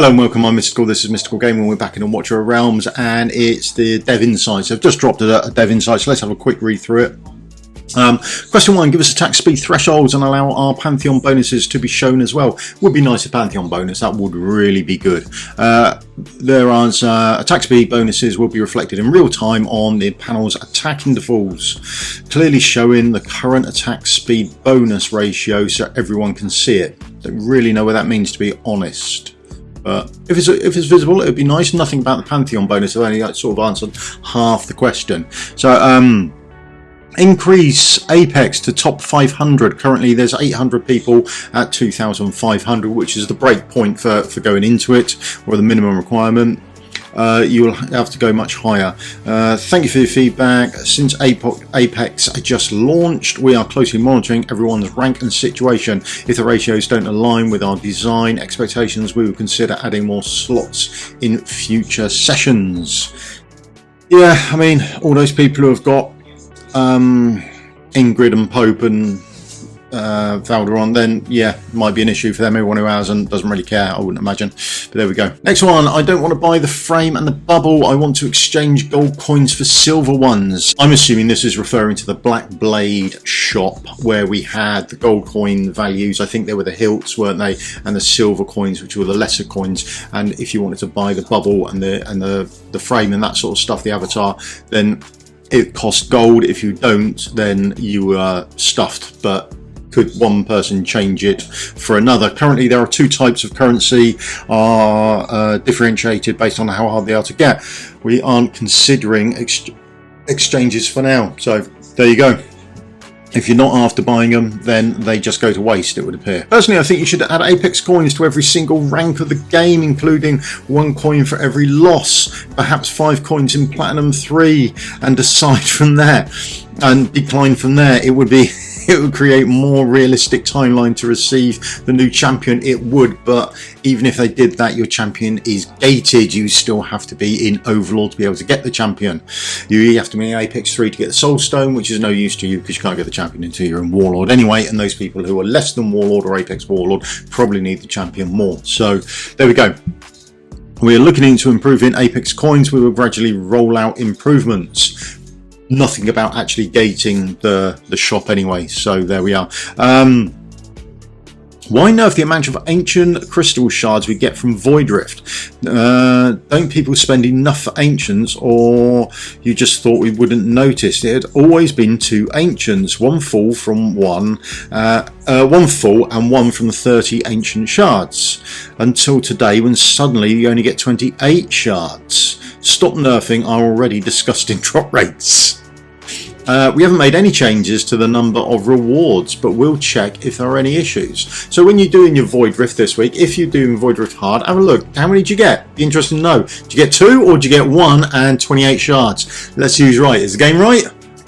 Hello and welcome, I'm Misstical. This is Misstical Gaming. We're back in on Watch Your Realms and it's the Dev Insights. I've just dropped a Dev Insights, so let's have a quick read through it. Question 1, give us attack speed thresholds and allow our Pantheon bonuses to be shown as well. Would be nice, a Pantheon bonus, that would really be good. Attack speed bonuses will be reflected in real time on the panel's attack intervals, clearly showing the current attack speed bonus ratio so everyone can see it. Don't really know what that means, to be honest. But if it's visible, it would be nice. Nothing about the Pantheon bonus. I've only sort of answered half the question. So increase Apex to top 500. Currently there's 800 people at 2,500, which is the break point for going into it, or the minimum requirement. You will have to go much higher. Thank you for your feedback. Since Apex just launched, we are closely monitoring everyone's rank and situation. If the ratios don't align with our design expectations, we will consider adding more slots in future sessions. Yeah, I mean, all those people who have got Ingrid and Pope and Valderon, then yeah, might be an issue for them. Everyone who hasn't doesn't really care, I wouldn't imagine. But there we go. Next one, I don't want to buy the frame and the bubble. I want to exchange gold coins for silver ones. I'm assuming this is referring to the Black Blade shop where we had the gold coin values. I think they were the hilts, weren't they? And the silver coins, which were the lesser coins. And if you wanted to buy the bubble and the frame and that sort of stuff, the avatar, then it costs gold. If you don't, then you are stuffed. But could one person change it for another? Currently there are two types of currency, are differentiated based on how hard they are to get. We aren't considering exchanges for now, so there you go. If you're not after buying them, then they just go to waste, it would appear. Personally, I think you should add Apex coins to every single rank of the game, including 1 coin for every loss, perhaps 5 coins in Platinum 3, and decide from there, and decline from there. It would create more realistic timeline to receive the new champion. It would, but even if they did that, your champion is gated. You still have to be in Overlord to be able to get the champion. You have to be in Apex 3 to get the Soul Stone, which is no use to you because you can't get the champion until you're in Warlord anyway, and those people who are less than Warlord or Apex Warlord probably need the champion more. So there we go. We're looking into improving Apex coins. We will gradually roll out improvements. Nothing about actually gating the shop anyway, so there we are. Why nerf the amount of ancient crystal shards we get from Void Rift? Don't people spend enough for ancients, or you just thought we wouldn't notice? It had always been 2 ancients, one full and one from 30 ancient shards, until today when suddenly you only get 28 shards. Stop nerfing our already disgusting drop rates. We haven't made any changes to the number of rewards, but we'll check if there are any issues. So when you're doing your Void Rift this week, if you're doing Void Rift hard, have a look. How many did you get? Be interested to know. Did you get 2 or did you get 1 and 28 shards? Let's see who's right. Is the game right?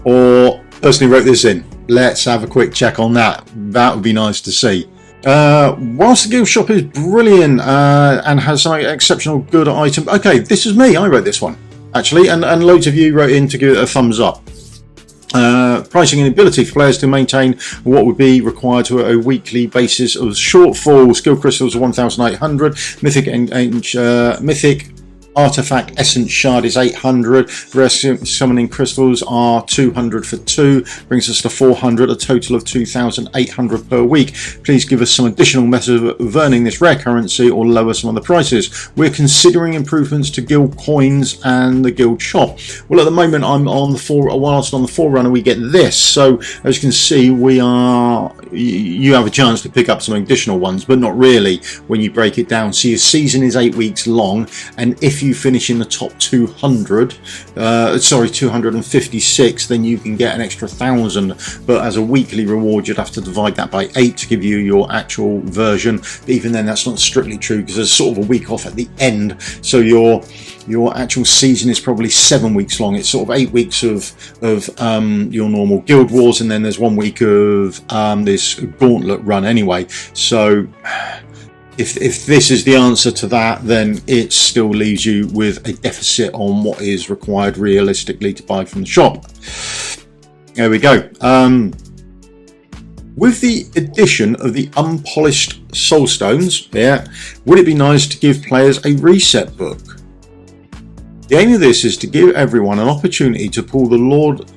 Or person who wrote this in? Let's have a quick check on that. That would be nice to see. Whilst the guild shop is brilliant and has some exceptional good items. Okay, this is me. I wrote this one, actually, and loads of you wrote in to give it a thumbs up. Pricing and ability for players to maintain what would be required to a weekly basis of shortfall. Skill crystals are 1,800. Mythic Artifact Essence Shard is 800. Rare summoning crystals are 200 for 2. Brings us to 400, a total of 2,800 per week. Please give us some additional methods of earning this rare currency or lower some of the prices. We're considering improvements to guild coins and the guild shop. Well, at the moment I'm on the whilst on the Forerunner we get this. So as you can see, you have a chance to pick up some additional ones, but not really when you break it down. So your season is 8 weeks long, and if you finish in the top 256, then you can get an extra 1,000, but as a weekly reward you'd have to divide that by 8 to give you your actual version. But even then, that's not strictly true because there's sort of a week off at the end, so your actual season is probably 7 weeks long. It's sort of 8 weeks of your normal guild wars, and then there's 1 week of this gauntlet run anyway. So if this is the answer to that, then it still leaves you with a deficit on what is required realistically to buy from the shop. There we go. With the addition of the unpolished soulstones, would it be nice to give players a reset book? The aim of this is to give everyone an opportunity to pull the Lord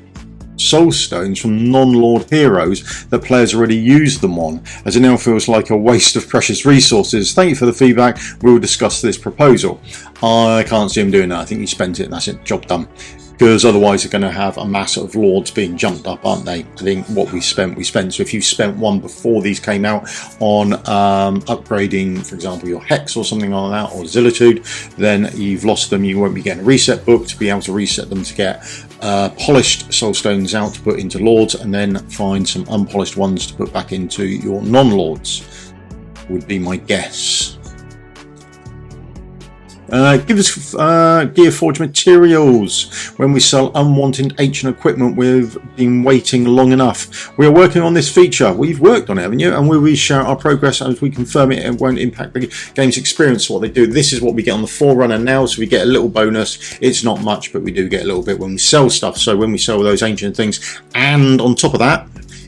Soulstones from non-Lord heroes that players already use them on, as it now feels like a waste of precious resources. Thank you for the feedback. We will discuss this proposal. I can't see him doing that. I think he spent it and that's it, job done. Because otherwise they're going to have a mass of lords being jumped up, aren't they? I think what we spent. So if you spent one before these came out on upgrading, for example, your Hex or something like that, or Zilitude, then you've lost them. You won't be getting a reset book to be able to reset them to get polished soulstones out to put into lords, and then find some unpolished ones to put back into your non-lords, would be my guess. Give us Gearforge materials. When we sell unwanted ancient equipment, we've been waiting long enough. We are working on this feature. We've worked on it, haven't you? And we will share our progress as we confirm it. It won't impact the game's experience. What they do. This is what we get on the Forerunner now. So we get a little bonus. It's not much, but we do get a little bit when we sell stuff. So when we sell those ancient things, and on top of that,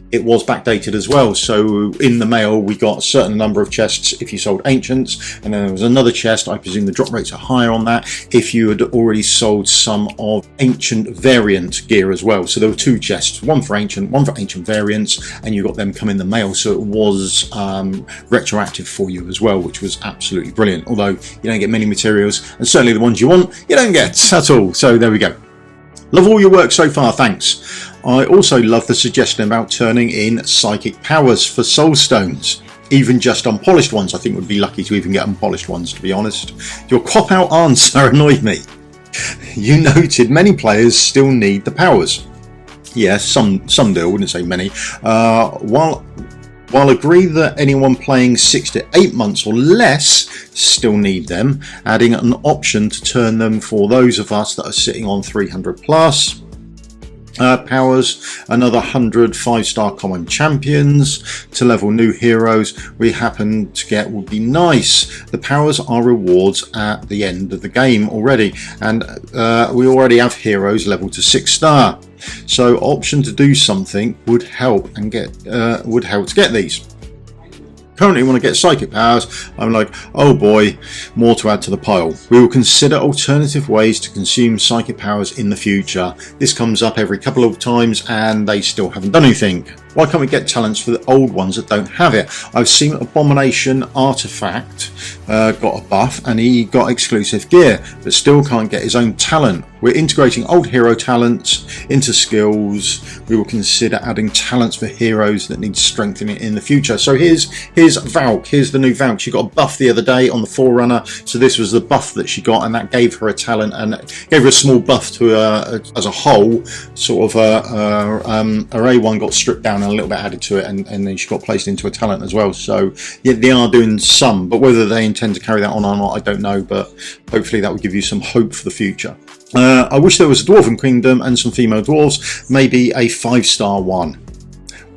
it was backdated as well, so in the mail we got a certain number of chests if you sold ancients, and then there was another chest. I presume the drop rates are higher on that if you had already sold some of ancient variant gear as well. So there were two chests, one for ancient variants, and you got them come in the mail, so it was retroactive for you as well, which was absolutely brilliant. Although you don't get many materials, and certainly the ones you want you don't get at all. So there we go. Love all your work so far, thanks. I also love the suggestion about turning in psychic powers for soulstones. Even just unpolished ones. I think would be lucky to even get unpolished ones, to be honest. Your cop-out answer annoyed me. You noted many players still need the powers. Yes, some do, I wouldn't say many. While agree that anyone playing 6 to 8 months or less still need them, adding an option to turn them for those of us that are sitting on 300 plus powers, another 100 5-star common champions to level new heroes we happen to get would be nice. The powers are rewards at the end of the game already, and we already have heroes level to 6-star. So option to do something would help and to get these. Currently when I get psychic powers, I'm like, oh boy, more to add to the pile. We will consider alternative ways to consume psychic powers in the future. This comes up every couple of times and they still haven't done anything. Why can't we get talents for the old ones that don't have it? I've seen Abomination Artifact got a buff and he got exclusive gear, but still can't get his own talent. We're integrating old hero talents into skills. We will consider adding talents for heroes that need strengthening in the future. So here's Valk. Here's the new Valk. She got a buff the other day on the Forerunner. So this was the buff that she got, and that gave her a talent and gave her a small buff to as a whole. Sort of her A1 got stripped down and a little bit added to it, and then she got placed into a talent as well. So yeah, they are doing some, but whether they intend to carry that on or not, I don't know. But hopefully that will give you some hope for the future. I wish there was a Dwarven Kingdom and some female dwarves, maybe a 5-star one.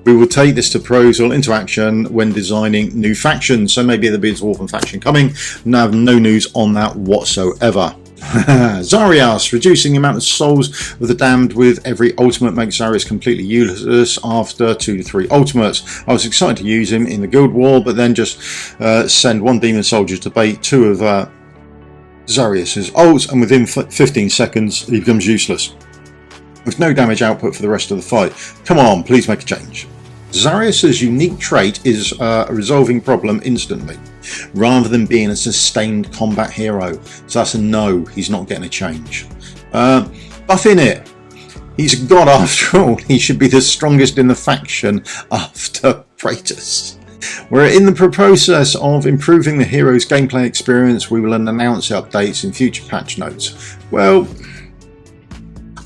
We will take this proposal into action when designing new factions, so maybe there'll be a Dwarven faction coming. No news on that whatsoever. Xaris, reducing the amount of souls of the damned with every ultimate makes Xaris completely useless after 2 to 3 ultimates. I was excited to use him in the guild war, but then just send one demon soldier to bait 2 of Xarius's ults, and within 15 seconds he becomes useless with no damage output for the rest of the fight. Come on, please make a change. Xarius's unique trait is a resolving problem instantly, rather than being a sustained combat hero. So that's a no, he's not getting a change. Buff Init. He's a god after all. He should be the strongest in the faction after Kratos. We're in the process of improving the hero's gameplay experience. We will announce updates in future patch notes. Well,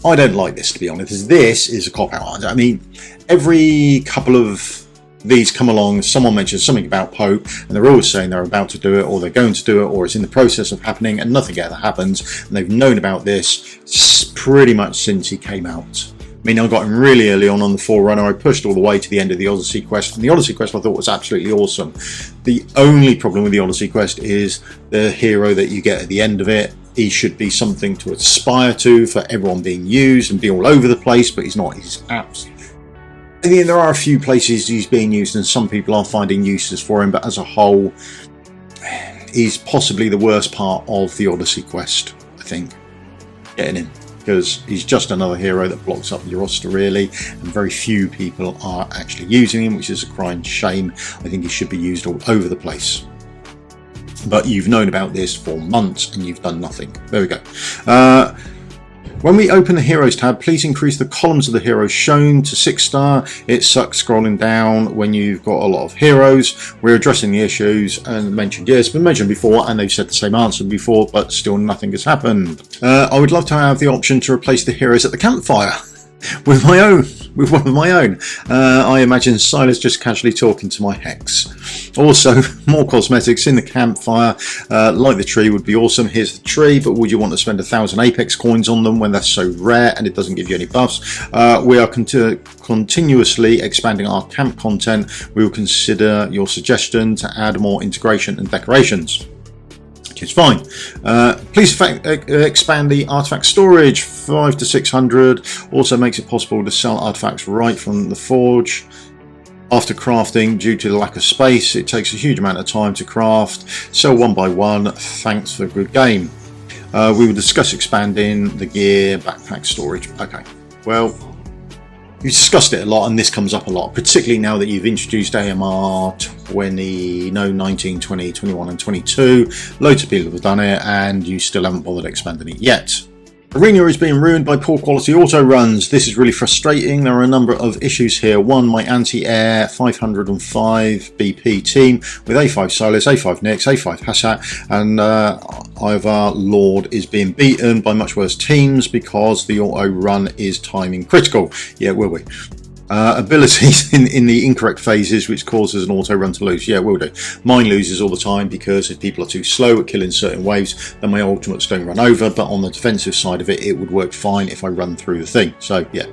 I don't like this, to be honest. This is a cop-out. I mean, every couple of these come along, someone mentions something about Pope, and they're always saying they're about to do it, or they're going to do it, or it's in the process of happening, and nothing ever happens. And they've known about this pretty much since he came out. I mean, I got him really early on the Forerunner. I pushed all the way to the end of the Odyssey quest, and the Odyssey quest I thought was absolutely awesome. The only problem with the Odyssey quest is the hero that you get at the end of it. He should be something to aspire to for everyone being used and be all over the place, but he's not. He's And there are a few places he's being used and some people are finding uses for him, but as a whole, he's possibly the worst part of the Odyssey quest, I think, getting him. Because he's just another hero that blocks up your roster, really, and very few people are actually using him, which is a crying shame. I think he should be used all over the place. But you've known about this for months and you've done nothing. There we go. When we open the Heroes tab, please increase the columns of the heroes shown to 6-star. It sucks scrolling down when you've got a lot of heroes. We're addressing the issues and mentioned, yeah, it's been mentioned before and they've said the same answer before, but still nothing has happened. I would love to have the option to replace the heroes at the campfire with one of my own. I imagine Silas just casually talking to my Hex. Also, more cosmetics in the campfire, like the tree would be awesome. Here's the tree, but would you want to spend 1,000 Apex coins on them when they're so rare and it doesn't give you any buffs? We are continuously expanding our camp content. We will consider your suggestion to add more integration and decorations. Which is fine. Please expand the artifact storage 5 to 600. Also makes it possible to sell artifacts right from the forge. After crafting, due to the lack of space, it takes a huge amount of time to craft. Sell one by one. Thanks for a good game. We will discuss expanding the gear backpack storage. Okay, well, you've discussed it a lot and this comes up a lot, particularly now that you've introduced AMR 19, 20, 21 and 22. Loads of people have done it and you still haven't bothered expanding it yet. Arena is being ruined by poor quality auto runs. This is really frustrating. There are a number of issues here. One, my anti-air 505 BP team with A5 Silas, A5 Nix, A5 Hassat and Ivar Lord is being beaten by much worse teams because the auto run is timing critical. Yeah, will we? Abilities in the incorrect phases which causes an auto run to lose. Yeah, will do. Mine loses all the time because if people are too slow at killing certain waves, then my ultimates don't run over, but on the defensive side of it, it would work fine if I run through the thing. So yeah.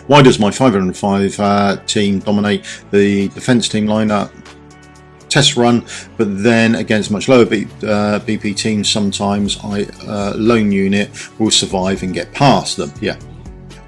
Why does my 505 team dominate the defense team lineup test run, but then against much lower BP teams, sometimes lone unit will survive and get past them? Yeah.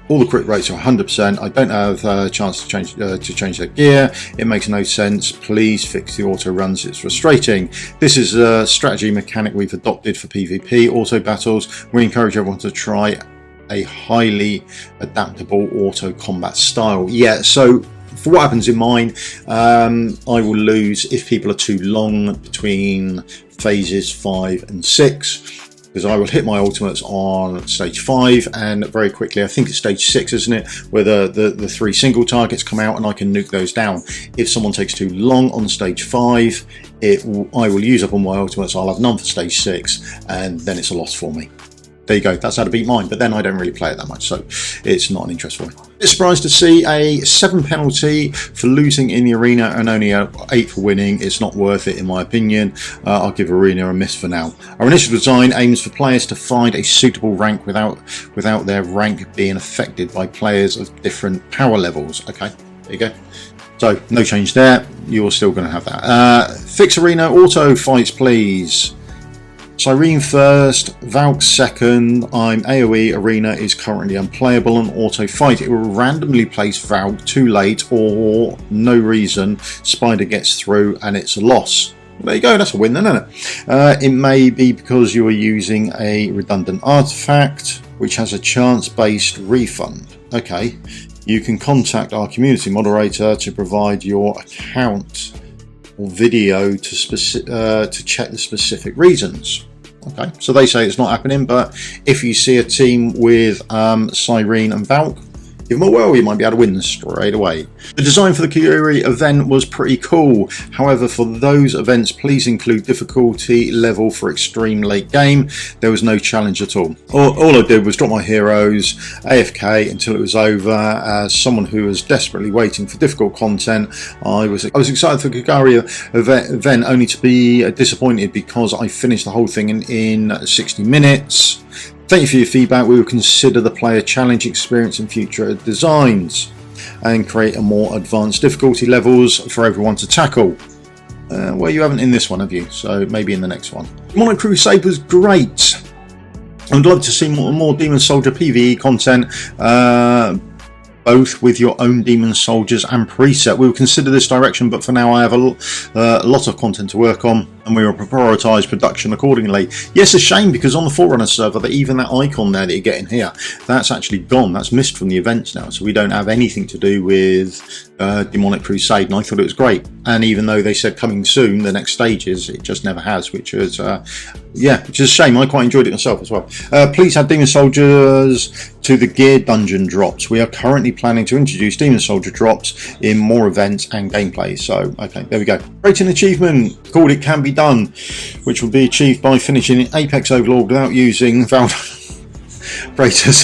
All the crit rates are 100%. I don't have a chance to change their gear. It makes no sense. Please fix the auto runs. It's frustrating. This is a strategy mechanic we've adopted for PvP auto battles. We encourage everyone to try a highly adaptable auto combat style. Yeah, so for what happens in mine, I will lose if people are too long between phases 5 and 6. Because I will hit my ultimates on stage 5 and very quickly, I think it's stage 6, isn't it, where the 3 single targets come out and I can nuke those down. If someone takes too long on stage 5, I will use up all my ultimates. I'll have none for stage 6 and then it's a loss for me. There you go, that's how to beat mine, but then I don't really play it that much, so it's not an interest for me. Bit surprised to see a 7 penalty for losing in the arena and only a 8 for winning. It's not worth it in my opinion. I'll give arena a miss for now. Our initial design aims for players to find a suitable rank without their rank being affected by players of different power levels. Okay, there you go. So no change there, you're still going to have that. Fix arena auto fights please. Cyrene first, Valk second. I'm AoE, arena is currently unplayable on auto fight. It will randomly place Valk too late or no reason. Spider gets through and it's a loss. Well, there you go, that's a win then, isn't it? It may be because you are using a redundant artifact which has a chance-based refund. Okay, you can contact our community moderator to provide your account or video to check the specific reasons. Okay, so they say it's not happening, but if you see a team with Cyrene and Valk, give them a whirl, you might be able to win straight away. The design for the Kyuri event was pretty cool. However, for those events, please include difficulty level for extreme late game. There was no challenge at all. All I did was drop my heroes, AFK until it was over. As someone who was desperately waiting for difficult content, I was excited for the Kyuri event only to be disappointed because I finished the whole thing in 60 minutes. Thank you for your feedback. We will consider the player challenge experience in future designs and create a more advanced difficulty levels for everyone to tackle. Well, you haven't in this one, have you? So maybe in the next one. Mono Crusade was great. I'd love to see more Demon Soldier PvE content. both with your own demon soldiers and preset. We will consider this direction, but for now I have a lot of content to work on, and we will prioritise production accordingly. Yes, a shame, because on the Forerunner server, that even that icon there that you're getting here, that's actually gone. That's missed from the events now, so we don't have anything to do with Demonic Crusade, and I thought it was great. And even though they said coming soon, the next stages, it just never has, which is yeah, which is a shame. I quite enjoyed it myself as well. Please add demon soldiers to the gear dungeon drops. We are currently planning to introduce demon soldier drops in more events and gameplay. So okay, there we go. Rating achievement called It Can Be Done, which will be achieved by finishing Apex Overlord without using Kratos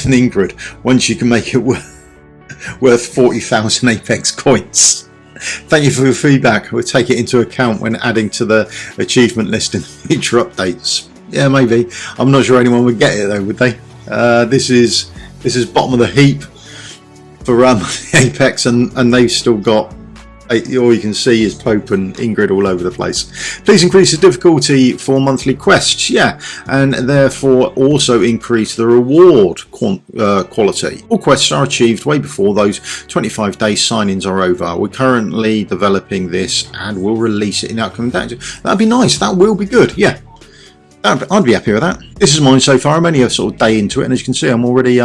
and Ingrid. Once you can make it worth 40,000 Apex coins. Thank you for your feedback. We'll take it into account when adding to the achievement list in future updates. Yeah, maybe. I'm not sure anyone would get it though, would they? This is bottom of the heap for Apex, and they've still got. All you can see is Pope and Ingrid all over the place. Please increase the difficulty for monthly quests, yeah, and therefore also increase the reward quality. All quests are achieved way before those 25-day sign-ins are over. We're currently developing this and we'll release it in upcoming days. That'd be nice. That will be good, yeah. I'd be happy with that. This is mine so far. I'm only a sort of day into it, and as you can see, I'm already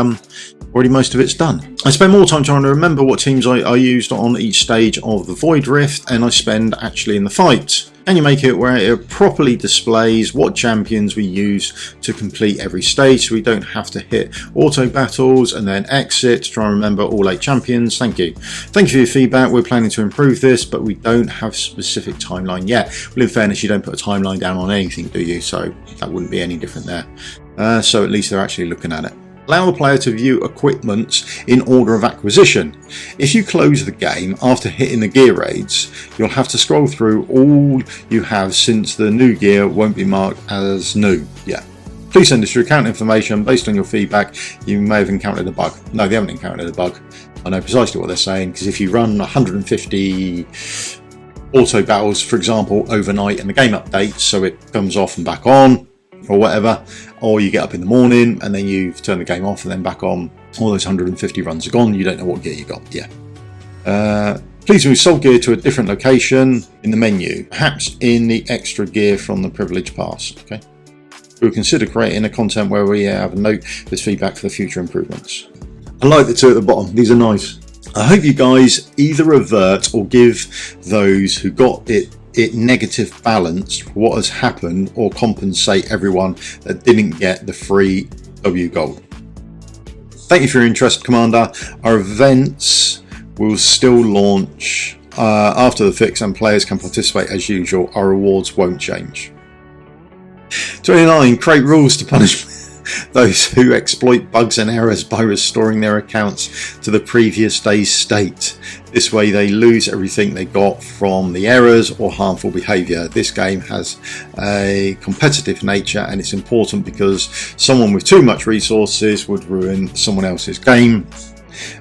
most of it's done. I spend more time trying to remember what teams I used on each stage of the Void Rift, and I spend actually in the fight. Can you make it where it properly displays what champions we use to complete every stage, so we don't have to hit auto battles and then exit to try and remember all 8 champions? Thank you. Thank you for your feedback. We're planning to improve this, but we don't have a specific timeline yet. Well, in fairness, you don't put a timeline down on anything, do you? So that wouldn't be any different there. So at least they're actually looking at it. Allow the player to view equipments in order of acquisition. If you close the game after hitting the gear raids, you'll have to scroll through all you have, since the new gear won't be marked as new. Yeah. Please send us your account information. Based on your feedback, you may have encountered a bug. No, they haven't encountered a bug. I know precisely what they're saying, because if you run 150 auto battles, for example, overnight in the game updates, so it comes off and back on, or whatever, or you get up in the morning and then you turn the game off and then back on, all those 150 runs are gone, you don't know what gear you got. Yeah. Please move soul gear to a different location in the menu, perhaps in the extra gear from the privilege pass. Okay. We'll consider creating a content where we have a note with feedback for the future improvements. I like the two at the bottom, these are nice. I hope you guys either revert or give those who got it negative balance for what has happened, or compensate everyone that didn't get the free W gold. Thank you for your interest, Commander. Our events will still launch after the fix, and players can participate as usual. Our rewards won't change. 29. Create rules to punish those who exploit bugs and errors by restoring their accounts to the previous day's state. This way they lose everything they got from the errors or harmful behaviour. This game has a competitive nature, and it's important because someone with too much resources would ruin someone else's game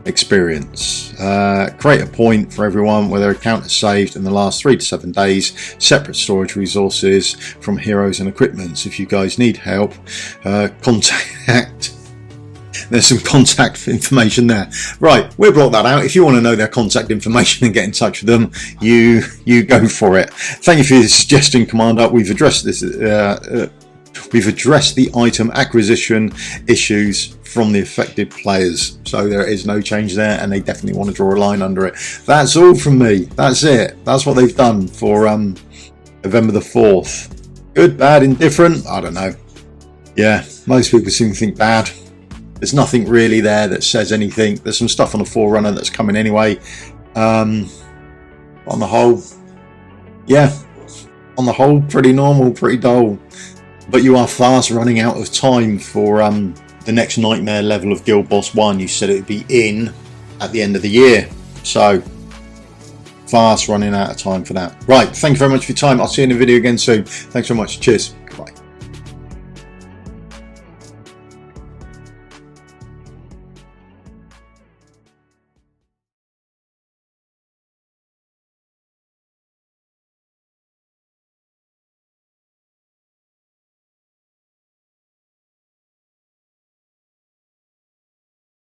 experience. Create a point for everyone where their account is saved in the last 3 to 7 days. Separate storage resources from heroes and equipments. If you guys need help, contact. There's some contact information there. Right, we'll block that out. If you want to know their contact information and get in touch with them, you go for it. Thank you for your suggestion, Commander. We've addressed this. We've addressed the item acquisition issues from the affected players, so there is no change there, and they definitely want to draw a line under it. That's all from me. That's it. That's what they've done for November the 4th. Good, bad, indifferent? I don't know. Yeah, most people seem to think bad. There's nothing really there that says anything. There's some stuff on the Forerunner that's coming anyway. On the whole, yeah, on the whole, pretty normal, pretty dull. But you are fast running out of time for the next nightmare level of Guild Boss 1. You said it would be in at the end of the year. So, fast running out of time for that. Right, thank you very much for your time. I'll see you in the video again soon. Thanks very much. Cheers.